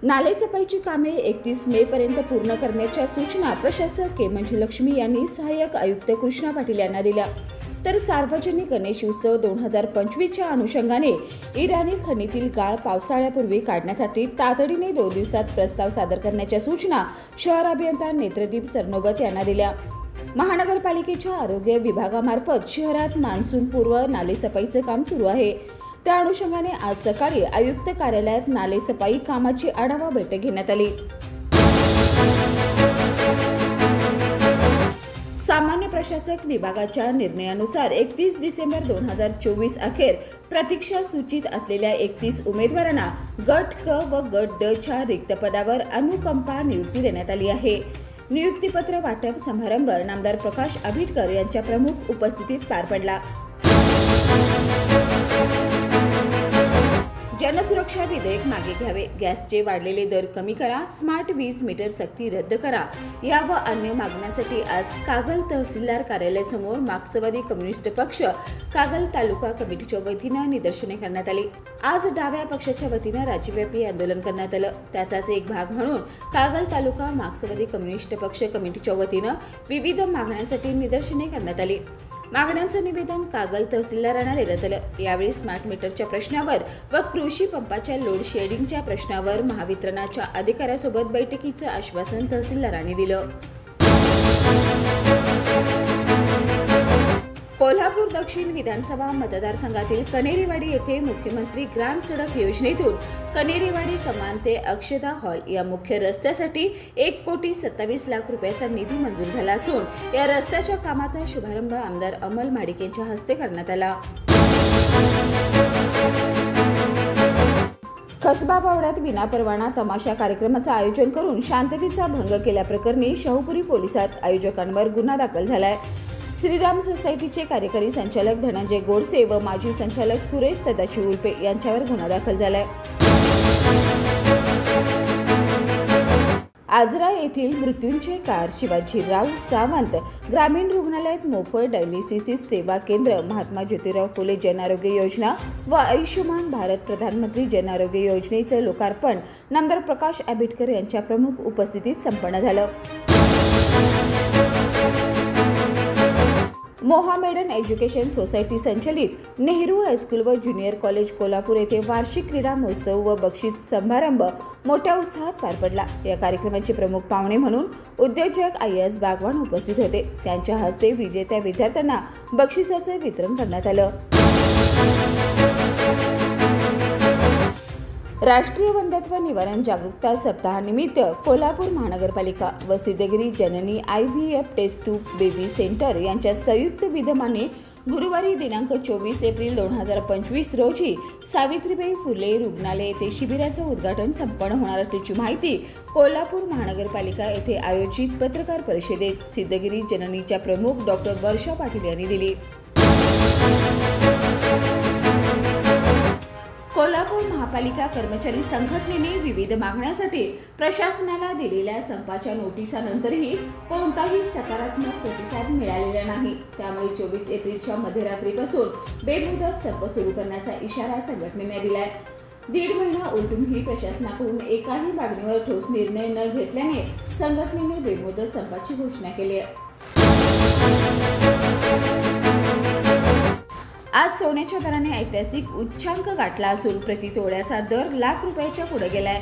नाले सफाईची कामे 31 मे पर्यंत पूर्ण करण्याच्या सूचना प्रशासक के मंजुलक्ष्मी यांनी सहाय्यक आयुक्त कृष्णा पाटील यांना दिल्या। तर सार्वजनिक गणेश उत्सव 2025च्या अनुषंगाने इराणी खनितील गाळ पावसाळ्यापूर्वी काढण्यासाठी तातडीने 2 दिवसात प्रस्ताव सादर करण्याच्या सूचना शहर अभियंता नेत्रदीप सरनोबत यांना दिल्या। महानगरपालिकेच्या आरोग्य विभागामार्फत शहरात मान्सूनपूर्व नाले सफाईचे काम सुरू आहे। त्या अनुषंगाने आज सकाळी आयुक्त कार्यालयात नाले सफाई कामाची आढावा बैठक घेण्यात आली। सामान्य प्रशासक विभागाच्या निर्णयानुसार 31 डिसेंबर 2024 अखेर प्रतीक्षा सूचीत असलेल्या 31 उमेदवारांना गट क व गट ड च्या रिक्त पदावर अनुकंपा नियुक्ती देण्यात आली आहे। नियुक्तीपत्र वाटप समारंभ नामदार प्रकाश आबिटकर यांच्या प्रमुख उपस्थितीत पार पडला। जनसुरक्षा विधेयक मागे घ्यावे, गॅसचे वाढलेले दर कमी करा, स्मार्ट वीज मीटर सक्ती रद्द करा या व अन्य मागण्यांसाठी आज कागल तहसीलदार कार्यालयासमोर मार्क्सवादी कम्युनिस्ट पक्ष कागल तालुका कमिटीच्या वतीनं निदर्शने करण्यात आली। आज डाव्या पक्षाच्या वतीनं राज्यव्यापी आंदोलन करण्यात आलं। त्याचाच एक भाग म्हणून कागल तालुका मार्क्सवादी कम्युनिस्ट पक्ष कमिटीच्या वतीनं विविध मागण्यांसाठी निदर्शने करण्यात आली। मागण्यांचं निवेदन कागल तहसीलदारांना देण्यात आलं। यावेळी स्मार्ट मीटरच्या प्रश्नावर व कृषी पंपाच्या लोड शेडिंगच्या प्रश्नावर महावितरणाच्या अधिकाऱ्यासोबत बैठकीचं आश्वासन तहसीलदारांनी दिलं। कोल्हापूर दक्षिण विधानसभा मतदारसंघातील कनेरीवाडी येथे मुख्यमंत्री ग्राम सडक योजनेतून कनेरीवाडी कमान ते अक्षदा हॉल या मुख्य रस्त्यासाठी 1,27,00,000 रुपयाचा निधी मंजूर झाला असून या रस्त्याच्या कामाचा शुभारंभ आमदार अमल माडिक यांच्या हस्ते करण्यात आला। कसबा बावड्यात विनापरवाना तमाशा कार्यक्रमाचं आयोजन करून शांततेचा भंग केल्याप्रकरणी शाहूपुरी पोलिसात आयोजकांवर गुन्हा दाखल झालाय। श्रीराम सोसायटीचे कार्यकारी संचालक धनंजय गोडसे व माजी संचालक सुरेश सदाशिव उर्पे यांच्यावर गुन्हा दाखल झालाय। आजरा येथील मृत्युंजयकार शिवाजीराव सावंत ग्रामीण रुग्णालयात मोफत डायलिसिस सेवा केंद्र, महात्मा ज्योतिराव फुले जन आरोग्य योजना व आयुष्यमान भारत प्रधानमंत्री जन आरोग्य योजनेचं लोकार्पण नामदार प्रकाश आबिटकर यांच्या प्रमुख उपस्थितीत संपन्न झालं। मोहामेडन एज्युकेशन सोसायटी संचलित नेहरू हायस्कूल व ज्युनियर कॉलेज कोल्हापूर येथे वार्षिक क्रीडा महोत्सव व बक्षीस समारंभ मोठ्या उत्साहात पार पडला। या कार्यक्रमाचे प्रमुख पाहुणे म्हणून उद्योजक IAS बागवान उपस्थित होते। त्यांच्या हस्ते विजेत्या विद्यार्थ्यांना बक्षिसाचे वितरण करण्यात आलं। राष्ट्रीय वंध्यत्व निवारण जागरूकता सप्ताहानिमित्त कोल्हापूर महानगरपालिका व Siddhagiri Janani IVF test tube baby centre यांच्या संयुक्त विद्यमाने गुरुवारी दिनांक 24 एप्रिल 2025 रोजी सावित्रीबाई फुले रुग्णालय येथे शिबिराचं उद्घाटन संपन्न होणार असल्याची माहिती कोल्हापूर महानगरपालिका येथे आयोजित पत्रकार परिषदेत सिद्धगिरी जननीच्या प्रमुख डॉक्टर वर्षा पाटील यांनी दिली। कोल्हापूर महापालिका कर्मचारी संघटनेने विविध मागण्यांसाठी प्रशासनाला दिलेल्या संपाच्या नोटिसानंतरही कोणताही सकारात्मक प्रतिसाद मिळालेला नाही। त्यामुळे 24 एप्रिलच्या मध्यरात्रीपासून बेमुदत संप सुरू करण्याचा इशारा संघटनेने दिलाय। 1.5 महिना उलटूनही प्रशासनाकडून एकाही मागणीवर ठोस निर्णय न घेतल्याने संघटनेने बेमुदत संपाची घोषणा केली आहे। आज सोन्याच्या दराने ऐतिहासिक उच्चांक गाठला असून प्रति तोळ्याचा दर लाख रुपयाच्या पुढे गेलाय।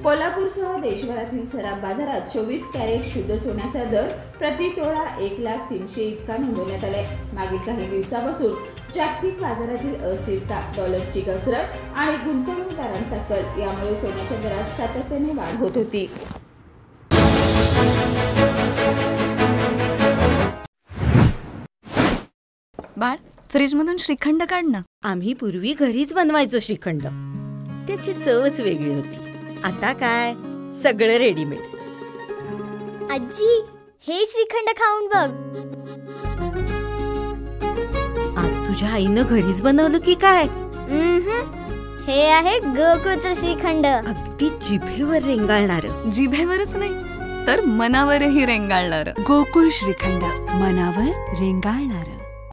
कोल्हापूरसह देशभरातील सराफ बाजारात 24 कॅरेट शुद्ध सोन्याचा दर प्रति तोळा 1,03,000 इतका नोंदवण्यात आलाय। मागील काही दिवसापासून जागतिक बाजारातील अस्थिरता, डॉलरची घसरण आणि गुंतवणूकदारांचा कल यामुळे सोन्याच्या दरात सातत्याने वाढ होत होती। बाळ, फ्रीजमधून श्रीखंड काढ ना। आम्ही पूर्वी घरीच बनवायचो श्रीखंड, त्याची चवच वेगळी होती। आता काय सगळं रेडीमेड। आजी, हे श्रीखंड खाऊन बघ। आज तुझ्या आईनं घरीच बनवलं की काय? हे आहे गोकुळचं श्रीखंड। अगदी जिभेवर रेंगाळणार। जिभेवरच नाही तर मनावरही रेंगाळणार। गोकुळ श्रीखंड, मनावर रेंगाळणार।